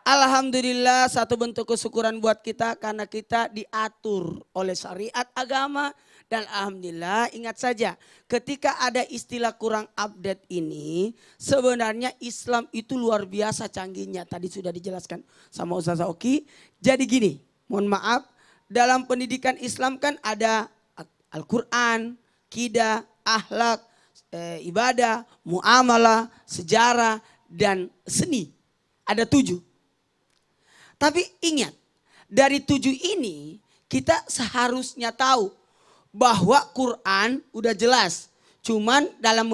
Alhamdulillah satu bentuk kesyukuran buat kita karena kita diatur oleh syariat agama. Dan alhamdulillah ingat saja ketika ada istilah kurang update ini sebenarnya Islam itu luar biasa canggihnya. Tadi sudah dijelaskan sama Ustazah Oki. Jadi gini, mohon maaf dalam pendidikan Islam kan ada Al-Quran, Qidah, Akhlak, ibadah, muamalah, sejarah dan seni. Ada 7. Tapi ingat dari 7 ini kita seharusnya tahu bahwa Quran udah jelas. Cuman dalam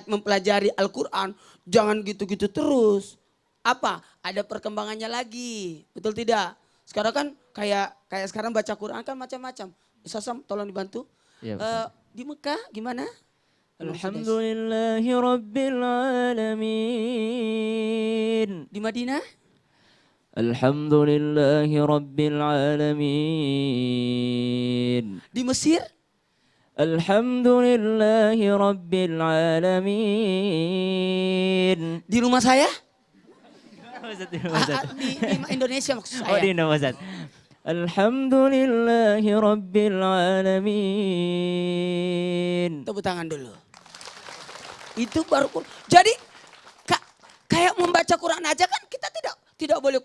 mempelajari Al-Quran jangan gitu-gitu terus. Apa? Ada perkembangannya lagi. Betul tidak? Sekarang kan kayak sekarang baca Quran kan macam-macam. Ustazah tolong dibantu. Ya, di Mekah gimana? Alhamdulillahi Rabbil Alamin. Di Madinah? Alhamdulillahi Rabbil Alamin. Di Mesir? Alhamdulillahi Rabbil Alamin. Di rumah saya? Di Indonesia maksud saya. Oh di Indonesia. Alhamdulillahi Rabbil Alamin. Tepuk tangan dulu. Itu baru jadi kayak membaca Quran aja kan kita tidak boleh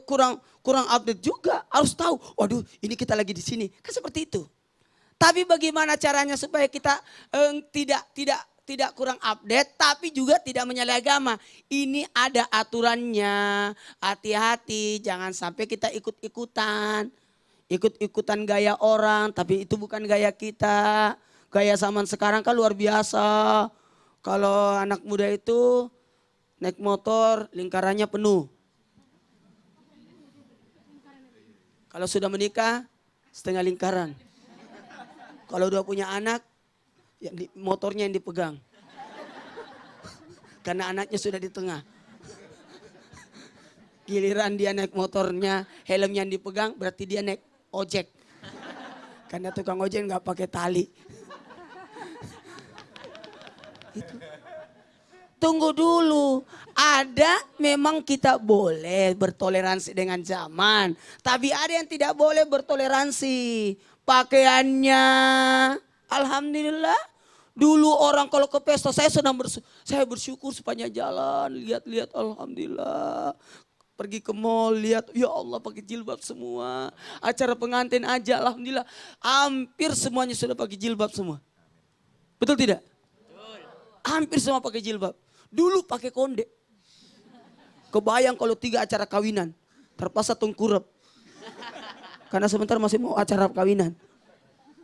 kurang update juga. Harus tahu, waduh ini kita lagi di sini. Kan seperti itu. Tapi bagaimana caranya supaya kita tidak kurang update tapi juga tidak menyalahi agama. Ini ada aturannya. Hati-hati jangan sampai kita ikut-ikutan. Ikut-ikutan gaya orang tapi itu bukan gaya kita. Gaya zaman sekarang kan luar biasa. Kalau anak muda itu naik motor lingkarannya penuh. Kalau sudah menikah setengah lingkaran. Kalau udah punya anak motornya yang dipegang. Karena anaknya sudah di tengah. Giliran dia naik motornya helmnya yang dipegang berarti dia naik ojek. Karena tukang ojek nggak pakai tali. Itu. Tunggu dulu, ada memang kita boleh bertoleransi dengan zaman. Tapi ada yang tidak boleh bertoleransi. Pakaiannya, alhamdulillah. Dulu orang kalau ke pesta, saya bersyukur sepanjang jalan. Lihat-lihat, alhamdulillah. Pergi ke mall, lihat, ya Allah pakai jilbab semua. Acara pengantin aja, alhamdulillah. Hampir semuanya sudah pakai jilbab semua. Betul tidak? Hampir semua pakai jilbab. Dulu pakai konde. Kebayang kalau 3 acara kawinan. Terpaksa tengkurap. Karena sebentar masih mau acara kawinan.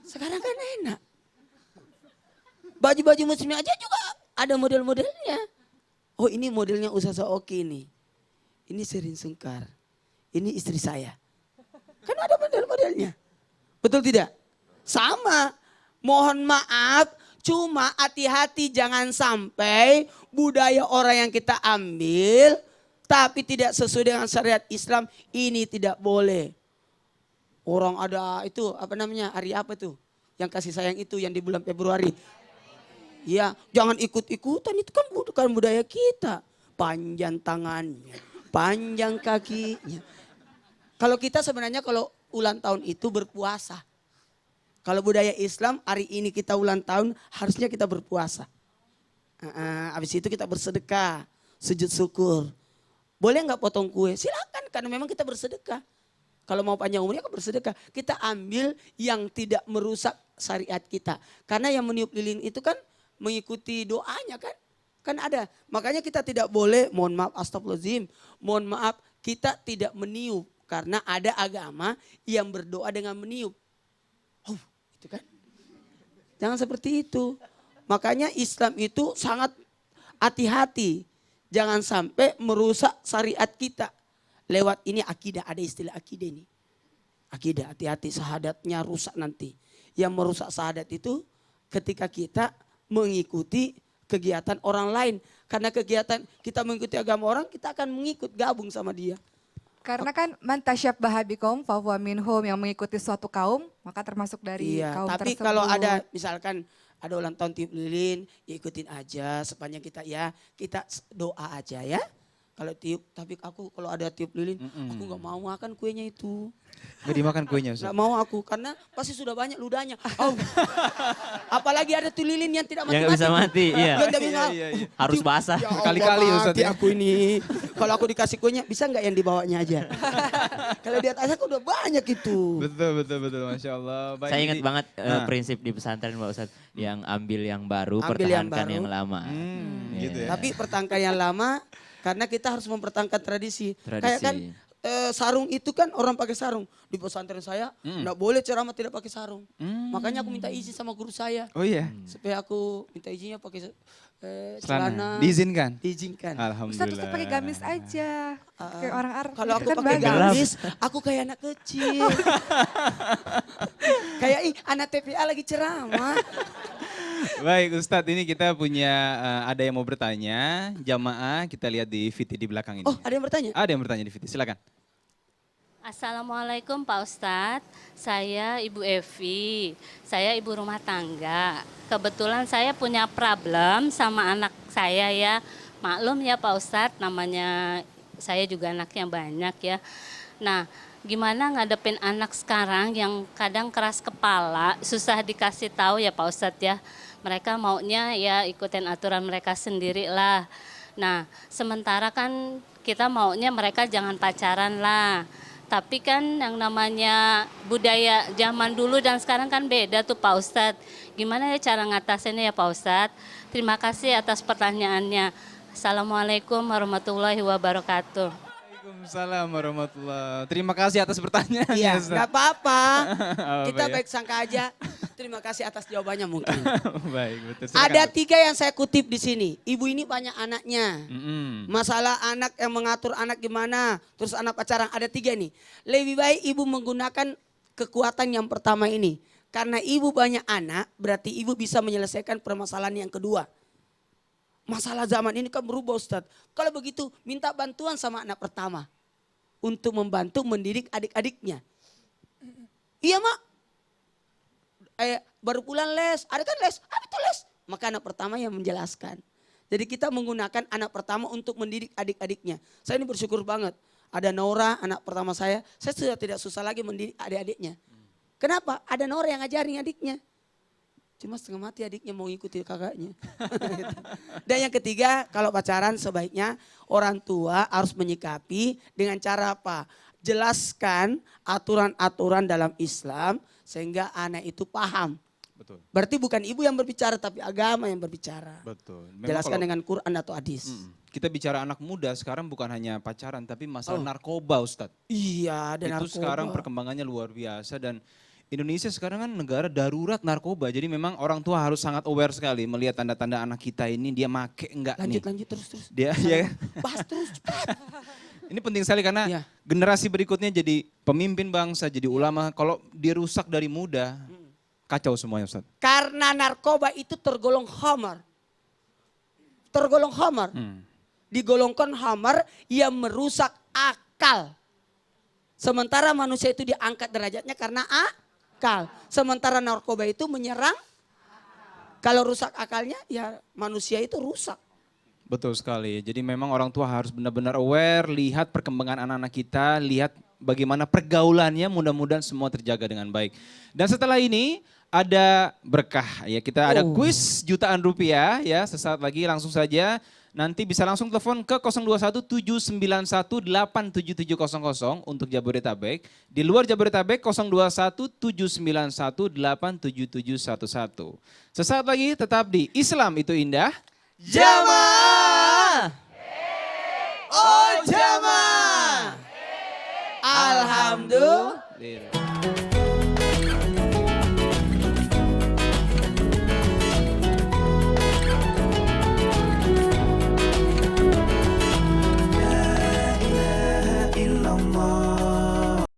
Sekarang kan enak. Baju-baju muslimnya aja juga ada model-modelnya. Oh ini modelnya Ustazah Oki nih. Ini Sherin Sungkar. Ini istri saya. Kan ada model-modelnya. Betul tidak? Sama. Mohon maaf. Cuma hati-hati jangan sampai budaya orang yang kita ambil tapi tidak sesuai dengan syariat Islam ini tidak boleh. Orang ada itu apa namanya hari apa tuh yang kasih sayang itu yang di bulan Februari. Ya jangan ikut-ikutan itu kan bukan budaya kita. Panjang tangannya, panjang kakinya. Kalau kita sebenarnya kalau ulang tahun itu berpuasa. Kalau budaya Islam hari ini kita ulang tahun harusnya kita berpuasa. Habis itu kita bersedekah, sujud syukur. Boleh nggak potong kue? Silakan karena memang kita bersedekah. Kalau mau panjang umurnya kan bersedekah. Kita ambil yang tidak merusak syariat kita. Karena yang meniup lilin itu kan mengikuti doanya kan. Kan ada. Makanya kita tidak boleh, mohon maaf astagfirullahaladzim. Mohon maaf kita tidak meniup. Karena ada agama yang berdoa dengan meniup. Itu kan? Jangan seperti itu. Makanya Islam itu sangat hati-hati. Jangan sampai merusak syariat kita. Lewat ini akidah, ada istilah akidah ini. Akidah, hati-hati sahadatnya rusak nanti. Yang merusak sahadat itu ketika kita mengikuti kegiatan orang lain. Karena kegiatan kita mengikuti agama orang, kita akan mengikut gabung sama dia. Karena kan man tasyabbaha biqaum fahuwa minhum, yang mengikuti suatu kaum maka termasuk dari kaum tapi tersebut. kalau ada misalkan ada ulang tahun tiup lilin, ya ikutin aja sepanjang kita kita doa aja ya. Kalau tiup, tapi aku kalau ada tiup lilin, aku nggak mau makan kuenya itu. Gak dimakan kuenya Ustaz? Nggak mau aku, karena pasti sudah banyak ludahnya. Oh. Apalagi ada tuh lilin yang tidak Yang nggak bisa mati, iya. Yang nggak bisa. Harus basah. Ya Allah, Kali-kali Ustaz mati ya. aku ini. Kalau aku dikasih kuenya, bisa nggak yang dibawanya aja? Kalau di atas aku udah banyak itu. Betul. Masya Allah. Baik, Saya ingat jadi- banget prinsip di pesantren Pak Ustadz. Yang ambil yang baru, Ambil yang pertahankan baru. yang lama. gitu ya. Tapi pertahankan yang lama, karena kita harus mempertahankan tradisi. Tradisi. Kayak kan sarung itu kan orang pakai sarung. Di pesantren saya nggak boleh ceramah tidak pakai sarung. Makanya aku minta izin sama guru saya. Oh iya, Supaya aku minta izinnya pakai celana. celana. Diizinkan? Diizinkan. Alhamdulillah. Ustaz tetap pakai gamis aja. Kayak orang Arab. Kalau aku Kan pakai bagus. gamis, aku kayak anak kecil. Kayak anak TPA lagi ceramah. Baik Ustadz, ini kita punya ada yang mau bertanya. Jamaah kita lihat di VT di belakang ini. Oh, ada yang bertanya? Ada yang bertanya di VT, silakan. Assalamualaikum Pak Ustadz, saya Ibu Evi, saya ibu rumah tangga. Kebetulan saya punya problem sama anak saya ya. Maklum ya Pak Ustadz, namanya saya juga anaknya banyak ya. Nah, gimana ngadepin anak sekarang yang kadang keras kepala, susah dikasih tahu ya Pak Ustadz ya. Mereka maunya ya ikutin aturan mereka sendiri lah. Nah, sementara kan kita maunya mereka jangan pacaran lah. Tapi kan yang namanya budaya zaman dulu dan sekarang kan beda tuh Pak Ustadz. Gimana ya cara ngatasinnya ya Pak Ustadz? Terima kasih atas pertanyaannya. Assalamualaikum warahmatullahi wabarakatuh. Waalaikumsalam warahmatullahi. Terima kasih atas pertanyaannya Iya, Ustadz. nggak apa-apa. Apa Kita ya? baik sangka aja. Terima kasih atas jawabannya mungkin. Baik, betul. Silakan. Ada 3 yang saya kutip di sini. Ibu ini banyak anaknya. Mm-mm. Masalah anak yang mengatur anak gimana. Terus anak pacaran ada 3 nih. Lebih baik ibu menggunakan kekuatan yang pertama ini. Karena ibu banyak anak berarti ibu bisa menyelesaikan permasalahan yang kedua. Masalah zaman ini kan berubah Ustadz. Kalau begitu minta bantuan sama anak pertama. Untuk membantu mendidik adik-adiknya. Iya mak. Baru pulang les. Ada kan les? Ada tuh les. Maka anak pertama yang menjelaskan. Jadi kita menggunakan anak pertama untuk mendidik adik-adiknya. Saya ini bersyukur banget. Ada Nora, anak pertama saya sudah tidak susah lagi mendidik adik-adiknya. Kenapa? Ada Nora yang ngajarin adiknya. Cuma setengah mati adiknya mau ikuti kakaknya. Dan yang ketiga, kalau pacaran sebaiknya orang tua harus menyikapi dengan cara apa? Jelaskan aturan-aturan dalam Islam sehingga anak itu paham. Betul. Berarti bukan ibu yang berbicara tapi agama yang berbicara. Betul. Jelaskan dengan Quran atau hadis. Kita bicara anak muda sekarang bukan hanya pacaran tapi masalah narkoba Ustadz. Iya, dan Itu sekarang perkembangannya luar biasa dan Indonesia sekarang kan negara darurat narkoba. Jadi memang orang tua harus sangat aware sekali melihat tanda-tanda anak kita ini dia make enggak nih. lanjut terus. Dia ya. Bahas terus cepat. Ini penting sekali karena Iya. generasi berikutnya jadi pemimpin bangsa, jadi ulama. Kalau dirusak dari muda, kacau semuanya Ustaz. Karena narkoba itu tergolong khamar. Tergolong khamar. Digolongkan khamar yang merusak akal. Sementara manusia itu diangkat derajatnya karena akal. Sementara narkoba itu menyerang. Kalau rusak akalnya ya manusia itu rusak. Betul sekali. Jadi memang orang tua harus benar-benar aware, lihat perkembangan anak-anak kita, lihat bagaimana pergaulannya, mudah-mudahan semua terjaga dengan baik. Dan setelah ini ada berkah ya, kita ada kuis jutaan rupiah ya, sesaat lagi langsung saja. Nanti bisa langsung telepon ke 021-791-87700 untuk Jabodetabek. Di luar Jabodetabek 021-791-87711. Sesaat lagi tetap di Islam itu indah. Jamaah. Oh jamaah. Alhamdulillah.